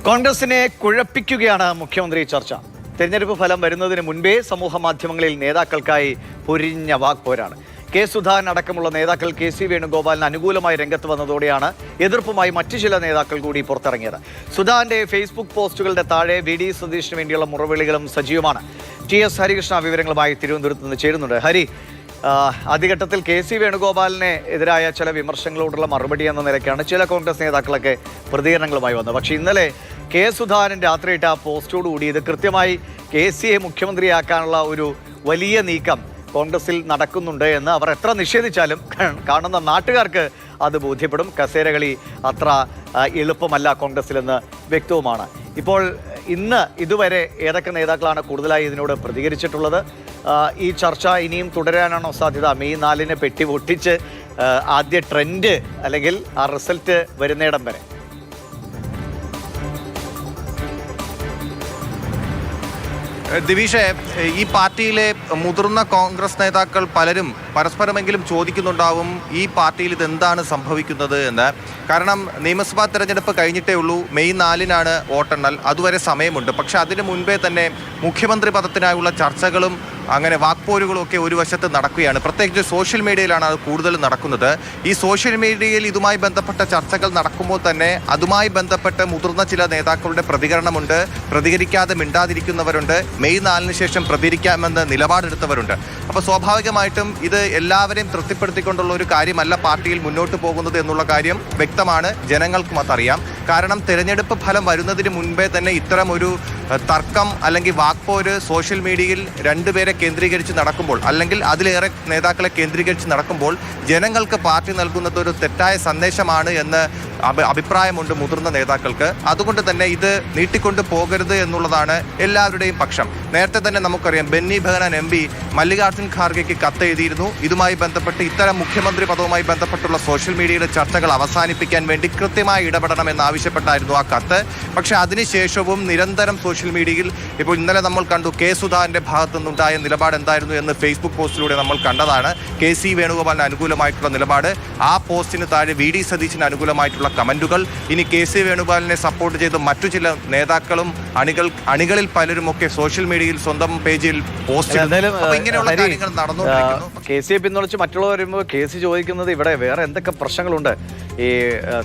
കോൺഗ്രസിനെ കുഴപ്പിക്കുകയാണ് മുഖ്യമന്ത്രി ചർച്ച. തെരഞ്ഞെടുപ്പ് ഫലം വരുന്നതിന് മുൻപേ സമൂഹ മാധ്യമങ്ങളിൽ നേതാക്കൾക്കായി പൊരിഞ്ഞ വാക്പോരാണ്. കെ സുധാകരൻ അടക്കമുള്ള നേതാക്കൾ കെ.സി. വേണുഗോപാലിന് അനുകൂലമായി രംഗത്ത് വന്നതോടെയാണ് എതിർപ്പുമായി മറ്റു ചില നേതാക്കൾ കൂടി പുറത്തിറങ്ങിയത്. സുധാകരന്റെ ഫേസ്ബുക്ക് പോസ്റ്റുകളുടെ താഴെ വി.ഡി. സതീഷിന് വേണ്ടിയുള്ള മുറവിളികളും സജീവമാണ്. ടി.എസ്. ഹരികൃഷ്ണ വിവരങ്ങളുമായി തിരുവനന്തപുരത്ത് നിന്ന് ചേരുന്നുണ്ട്. ഹരി, ആദ്യഘട്ടത്തിൽ കെ.സി. വേണുഗോപാലിന് എതിരായ ചില വിമർശനങ്ങളോടുള്ള മറുപടി എന്ന നിലയ്ക്കാണ് ചില കോൺഗ്രസ് നേതാക്കളൊക്കെ പ്രതികരണങ്ങളുമായി വന്നത്. പക്ഷേ ഇന്നലെ കെ സുധാകരൻ രാത്രിയിട്ട ആ പോസ്റ്റോടുകൂടി ഇത് കൃത്യമായി കെ.സിയെ മുഖ്യമന്ത്രിയാക്കാനുള്ള ഒരു വലിയ നീക്കം കോൺഗ്രസിൽ നടക്കുന്നുണ്ട് എന്ന് അവർ എത്ര നിഷേധിച്ചാലും കാണുന്ന നാട്ടുകാർക്ക് അത് ബോധ്യപ്പെടും. കസേരകളി അത്ര എളുപ്പമല്ല കോൺഗ്രസിലെന്ന് വ്യക്തവുമാണ്. ഇപ്പോൾ ഇതുവരെ ഏതൊക്കെ നേതാക്കളാണ് കൂടുതലായി ഇതിനോട് പ്രതികരിച്ചിട്ടുള്ളത്? ഈ ചർച്ച ഇനിയും തുടരാനാണോ സാധ്യത? മെയ് 4 പെട്ടി പൊട്ടിച്ച് ആദ്യ ട്രെൻഡ് അല്ലെങ്കിൽ ആ റിസൾട്ട് വരുന്നിടം വരെ? ദിവിഷേ, ഈ പാർട്ടിയിലെ മുതിർന്ന കോൺഗ്രസ് നേതാക്കൾ പലരും പരസ്പരമെങ്കിലും ചോദിക്കുന്നുണ്ടാവും ഈ പാർട്ടിയിൽ ഇതെന്താണ് സംഭവിക്കുന്നത് എന്ന്. കാരണം നിയമസഭാ തെരഞ്ഞെടുപ്പ് കഴിഞ്ഞിട്ടേ ഉള്ളൂ. മെയ് 4 വോട്ടെണ്ണൽ. അതുവരെ സമയമുണ്ട്. പക്ഷെ അതിനു മുൻപേ തന്നെ മുഖ്യമന്ത്രി പദത്തിനായുള്ള ചർച്ചകളും അങ്ങനെ വാക്പോരുകളും ഒക്കെ ഒരു വശത്ത് നടക്കുകയാണ്. പ്രത്യേകിച്ച് സോഷ്യൽ മീഡിയയിലാണ് അത് കൂടുതൽ നടക്കുന്നത്. ഈ സോഷ്യൽ മീഡിയയിൽ ഇതുമായി ബന്ധപ്പെട്ട ചർച്ചകൾ നടക്കുമ്പോൾ തന്നെ അതുമായി ബന്ധപ്പെട്ട് മുതിർന്ന ചില നേതാക്കളുടെ പ്രതികരണമുണ്ട്. പ്രതികരിക്കാതെ മിണ്ടാതിരിക്കുന്നവരുണ്ട്. മെയ് 4 ശേഷം പ്രതികരിക്കാമെന്ന് നിലപാടെടുത്തവരുണ്ട്. അപ്പോൾ സ്വാഭാവികമായിട്ടും ഇത് എല്ലാവരെയും തൃപ്തിപ്പെടുത്തിക്കൊണ്ടുള്ള ഒരു കാര്യമല്ല പാർട്ടിയിൽ മുന്നോട്ട് പോകുന്നത് എന്നുള്ള കാര്യം വ്യക്തമാണ്. ജനങ്ങൾക്കും അതറിയാം. കാരണം തെരഞ്ഞെടുപ്പ് ഫലം വരുന്നതിന് മുൻപേ തന്നെ ഇത്തരം ഒരു തർക്കം അല്ലെങ്കിൽ വാക്പോര് സോഷ്യൽ മീഡിയയിൽ രണ്ടുപേരെ കേന്ദ്രീകരിച്ച് നടക്കുമ്പോൾ, അല്ലെങ്കിൽ അതിലേറെ നേതാക്കളെ കേന്ദ്രീകരിച്ച് നടക്കുമ്പോൾ ജനങ്ങൾക്ക് പാർട്ടി നൽകുന്നത് ഒരു തെറ്റായ സന്ദേശമാണ് എന്ന് അഭിപ്രായമുണ്ട് മുതിർന്ന നേതാക്കൾക്ക്. അതുകൊണ്ട് തന്നെ ഇത് നീട്ടിക്കൊണ്ട് പോകരുത് എന്നുള്ളതാണ് എല്ലാവരുടെയും പക്ഷം. നേരത്തെ തന്നെ നമുക്കറിയാം, ബെന്നി ബെഹനാൻ MP മല്ലികാർജ്ജുൻ ഖാർഗെക്ക് കത്തെഴുതിയിരുന്നു. ഇതുമായി ബന്ധപ്പെട്ട് ഇത്തരം മുഖ്യമന്ത്രി പദവുമായി ബന്ധപ്പെട്ടുള്ള സോഷ്യൽ മീഡിയയിലെ ചർച്ചകൾ അവസാനിപ്പിക്കാൻ വേണ്ടി കൃത്യമായി ഇടപെടണമെന്നാവശ്യപ്പെട്ടായിരുന്നു ആ കത്ത്. പക്ഷേ അതിനുശേഷവും നിരന്തരം സോഷ്യൽ മീഡിയയിൽ ഇപ്പോൾ ഇന്നലെ നമ്മൾ കണ്ടു കെ സുധാകരന്റെ ഭാഗത്തു നിന്നുണ്ടായ നിലപാട് എന്തായിരുന്നു എന്ന് ഫേസ്ബുക്ക് പോസ്റ്റിലൂടെ നമ്മൾ കണ്ടതാണ്. കെ.സി. വേണുഗോപാലിന് അനുകൂലമായിട്ടുള്ള നിലപാട്, ആ പോസ്റ്റിന് താഴെ വി.ഡി. സതീശിന് അനുകൂലമായിട്ടുള്ള കമന്റുകൾ. ഇനി കെ.സി. വേണുഗോപാലിനെ സപ്പോർട്ട് ചെയ്ത് മറ്റു ചില നേതാക്കളും അണികളിൽ പലരുമൊക്കെ സോഷ്യൽ മീഡിയയിൽ സ്വന്തം പേജിൽ പോസ്റ്റ് ഇങ്ങനെയുള്ള കാര്യങ്ങൾ നടന്നുകൊണ്ടിരിക്കുന്നു. കെ.സിയെ പിന്തുണച്ച് മറ്റുള്ളവർ വരുമ്പോൾ കെ.സി ചോദിക്കുന്നത് ഇവിടെ വേറെ എന്തൊക്കെ പ്രശ്നങ്ങളുണ്ട്, ഈ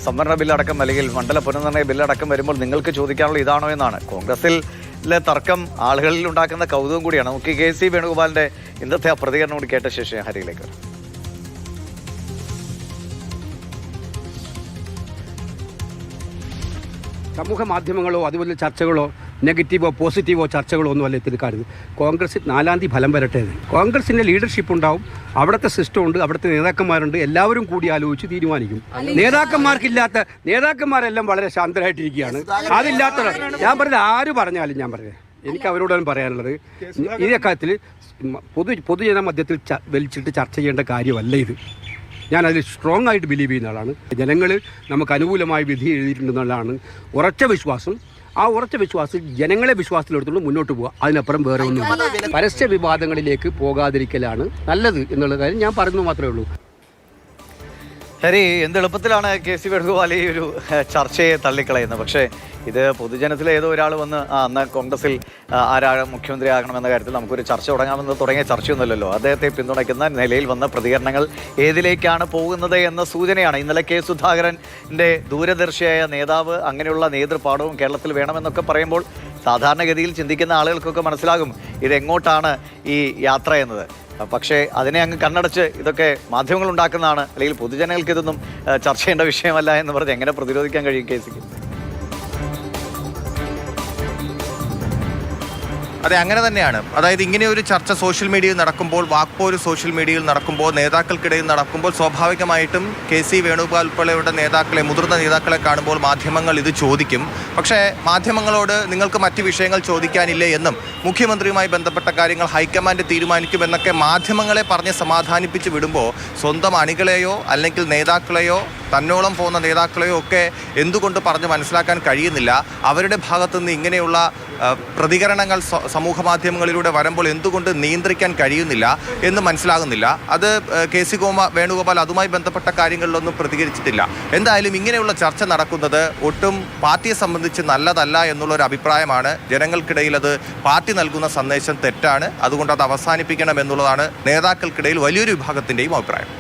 സംവരണ ബില്ലടക്കം അല്ലെങ്കിൽ മണ്ഡല പുനർനിർണയ ബില്ലടക്കം വരുമ്പോൾ നിങ്ങൾക്ക് ചോദിക്കാനുള്ള ഇതാണോ എന്നാണ്. കോൺഗ്രസിലെ തർക്കം ആളുകളിൽ ഉണ്ടാക്കുന്ന കൗതുകം കൂടിയാണ്. നമുക്ക് കെ.സി. വേണുഗോപാലിന്റെ ഇന്നത്തെ ആ പ്രതികരണം കൂടി കേട്ട ശേഷം ഹരിയിലേക്ക് വരാം. സമൂഹ മാധ്യമങ്ങളോ അതുപോലെ ചർച്ചകളോ നെഗറ്റീവോ പോസിറ്റീവോ ചർച്ചകളോ ഒന്നും അല്ല ഇതിൽ കാണുന്നത്. കോൺഗ്രസ് 4 തീയതി ഫലം വരട്ടെ. കോൺഗ്രസിൻ്റെ ലീഡർഷിപ്പ് ഉണ്ടാവും, അവിടുത്തെ സിസ്റ്റം ഉണ്ട്, അവിടുത്തെ നേതാക്കന്മാരുണ്ട്. എല്ലാവരും കൂടി ആലോചിച്ച് തീരുമാനിക്കും. നേതാക്കന്മാരെല്ലാം വളരെ ശാന്തരായിട്ടിരിക്കുകയാണ്. അതില്ലാത്ത ഞാൻ പറഞ്ഞത് ആര് പറഞ്ഞാലും ഞാൻ പറഞ്ഞത് എനിക്ക് അവരോടാണ് പറയാനുള്ളത്. ഈ കാര്യത്തിൽ പൊതുജന മധ്യത്തിൽ വലിച്ചിട്ട് ചർച്ച ചെയ്യേണ്ട കാര്യമല്ല ഇത്. ഞാനതിൽ സ്ട്രോങ് ആയിട്ട് ബിലീവ് ചെയ്യുന്ന ആളാണ്. ജനങ്ങൾ നമുക്ക് അനുകൂലമായി വിധി എഴുതിയിട്ടുണ്ടെന്നുള്ളതാണ് ഉറച്ച വിശ്വാസം. ആ ഉറച്ച വിശ്വാസം ജനങ്ങളെ വിശ്വാസത്തിലെടുത്തുകൊണ്ട് മുന്നോട്ട് പോകുക. അതിനപ്പുറം വേറെ ഒന്നും പരസ്യ വിവാദങ്ങളിലേക്ക് പോകാതിരിക്കലാണ് നല്ലത് എന്നുള്ള കാര്യം ഞാൻ പറഞ്ഞു മാത്രമേ ഉള്ളൂ. ഹരി, എന്ത് എളുപ്പത്തിലാണ് കെ.സി. വേണുഗോപാൽ ഈ ഒരു ചർച്ചയെ തള്ളിക്കളയുന്നത്. പക്ഷേ ഇത് പൊതുജനത്തിലെ ഏതോ ഒരാൾ വന്ന് അന്ന് കോൺഗ്രസിൽ ആരാണ് മുഖ്യമന്ത്രി ആകണമെന്ന കാര്യത്തിൽ നമുക്കൊരു ചർച്ച തുടങ്ങിയ ചർച്ചയൊന്നുമല്ലല്ലോ. അദ്ദേഹത്തെ പിന്തുണയ്ക്കുന്ന നിലയിൽ വന്ന പ്രതികരണങ്ങൾ ഏതിലേക്കാണ് പോകുന്നത് എന്ന സൂചനയാണ്. ഇന്നലെ കെ സുധാകരൻ്റെ ദൂരദർശിയായ നേതാവ് അങ്ങനെയുള്ള നേതൃപാഠവും കേരളത്തിൽ വേണമെന്നൊക്കെ പറയുമ്പോൾ സാധാരണഗതിയിൽ ചിന്തിക്കുന്ന ആളുകൾക്കൊക്കെ മനസ്സിലാകും ഇതെങ്ങോട്ടാണ് ഈ യാത്ര എന്നത്. പക്ഷേ അതിനെ അങ്ങ് കണ്ണടച്ച് ഇതൊക്കെ മാധ്യമങ്ങൾ ഉണ്ടാക്കുന്നതാണ്, അല്ലെങ്കിൽ പൊതുജനങ്ങൾക്ക് ഇതൊന്നും ചർച്ച ചെയ്യേണ്ട വിഷയമല്ല എന്ന് പറഞ്ഞ് എങ്ങനെ പ്രതിരോധിക്കാൻ കഴിയും കെ.സിക്ക്? അതെ, അങ്ങനെ തന്നെയാണ്. അതായത് ഇങ്ങനെ ഒരു ചർച്ച സോഷ്യൽ മീഡിയയിൽ നടക്കുമ്പോൾ, വാക്പോര് സോഷ്യൽ മീഡിയയിൽ നടക്കുമ്പോൾ, നേതാക്കൾക്കിടയിൽ നടക്കുമ്പോൾ സ്വാഭാവികമായിട്ടും കെ.സി. വേണുഗോപാൽ ഉൾപ്പെടെയുള്ള നേതാക്കളെ, മുതിർന്ന നേതാക്കളെ കാണുമ്പോൾ മാധ്യമങ്ങൾ ഇത് ചോദിക്കും. പക്ഷേ മാധ്യമങ്ങളോട് നിങ്ങൾക്ക് മറ്റ് വിഷയങ്ങൾ ചോദിക്കാനില്ലേ എന്നും മുഖ്യമന്ത്രിയുമായി ബന്ധപ്പെട്ട കാര്യങ്ങൾ ഹൈക്കമാൻഡ് തീരുമാനിക്കുമെന്നൊക്കെ മാധ്യമങ്ങളെ പറഞ്ഞ് സമാധാനിപ്പിച്ച് വിടുമ്പോൾ സ്വന്തം അണികളെയോ അല്ലെങ്കിൽ നേതാക്കളെയോ തന്നോളം പോകുന്ന നേതാക്കളെയോ ഒക്കെ എന്തുകൊണ്ട് പറഞ്ഞ് മനസ്സിലാക്കാൻ കഴിയുന്നില്ല? അവരുടെ ഭാഗത്തുനിന്ന് ഇങ്ങനെയുള്ള പ്രതികരണങ്ങൾ സമൂഹ മാധ്യമങ്ങളിലൂടെ വരുമ്പോൾ എന്തുകൊണ്ട് നിയന്ത്രിക്കാൻ കഴിയുന്നില്ല എന്ന് മനസ്സിലാകുന്നില്ല. അത് KC വേണുഗോപാൽ അതുമായി ബന്ധപ്പെട്ട കാര്യങ്ങളിലൊന്നും പ്രതികരിച്ചിട്ടില്ല. എന്തായാലും ഇങ്ങനെയുള്ള ചർച്ച നടക്കുന്നത് ഒട്ടും പാർട്ടിയെ സംബന്ധിച്ച് നല്ലതല്ല എന്നുള്ളൊരു അഭിപ്രായമാണ് ജനങ്ങൾക്കിടയിൽ. അത് പാർട്ടി നൽകുന്ന സന്ദേശം തെറ്റാണ്. അതുകൊണ്ട് അത് അവസാനിപ്പിക്കണം എന്നുള്ളതാണ് നേതാക്കൾക്കിടയിൽ വലിയൊരു വിഭാഗത്തിൻ്റെയും അഭിപ്രായം.